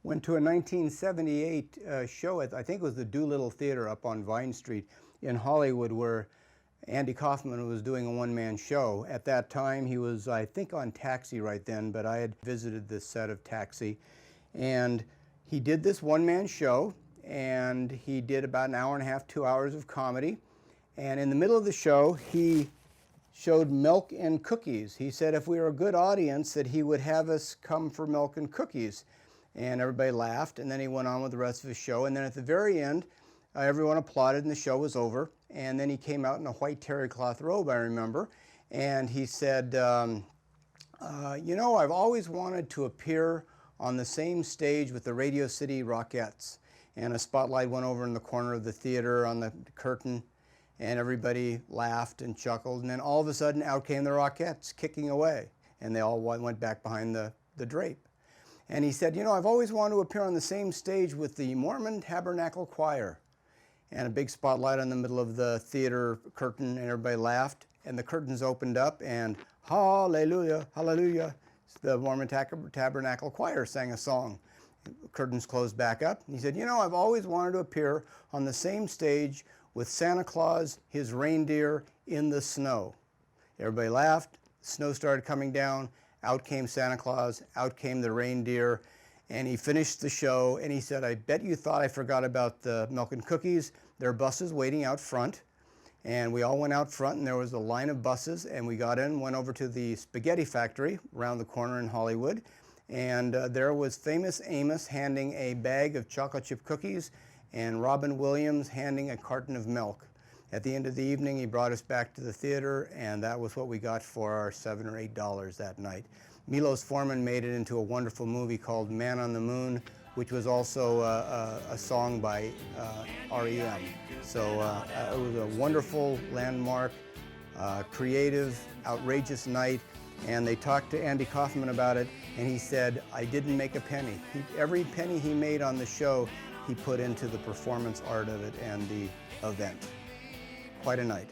Went to a 1978 show at, I think it was the Doolittle Theater up on Vine Street in Hollywood, where Andy Kaufman was doing a one-man show. At that time, he was, I think, on Taxi right then, but I had visited this set of Taxi. And he did this one-man show, and he did about an hour and a half, 2 hours of comedy. And in the middle of the show, he showed milk and cookies. He said if we were a good audience, that he would have us come for milk and cookies. And everybody laughed, and then he went on with the rest of his show. And then at the very end, everyone applauded, and the show was over. And then he came out in a white terry cloth robe, I remember, and he said, you know, I've always wanted to appear on the same stage with the Radio City Rockettes. And a spotlight went over in the corner of the theater on the curtain, and everybody laughed and chuckled. And then all of a sudden, out came the Rockettes, kicking away. And they all went back behind the drape. And he said, you know, I've always wanted to appear on the same stage with the Mormon Tabernacle Choir. And a big spotlight on the middle of the theater curtain, and everybody laughed. And the curtains opened up, and hallelujah, hallelujah, the Mormon Tabernacle Choir sang a song. The curtains closed back up. And he said, you know, I've always wanted to appear on the same stage with Santa Claus, his reindeer, in the snow. Everybody laughed. Snow started coming down. Out came Santa Claus. Out came the reindeer. And he finished the show, and he said, I bet you thought I forgot about the milk and cookies. There are buses waiting out front. And we all went out front, and there was a line of buses, and we got in, went over to the spaghetti factory around the corner in Hollywood. And there was Famous Amos handing a bag of chocolate chip cookies, and Robin Williams handing a carton of milk. At the end of the evening, he brought us back to the theater, and that was what we got for our $7 or $8 that night. Milos Foreman made it into a wonderful movie called Man on the Moon, which was also a song by REM. So it was a wonderful landmark, creative, outrageous night. And they talked to Andy Kaufman about it, and he said, I didn't make a penny. Every penny he made on the show, he put into the performance art of it and the event. Quite a night.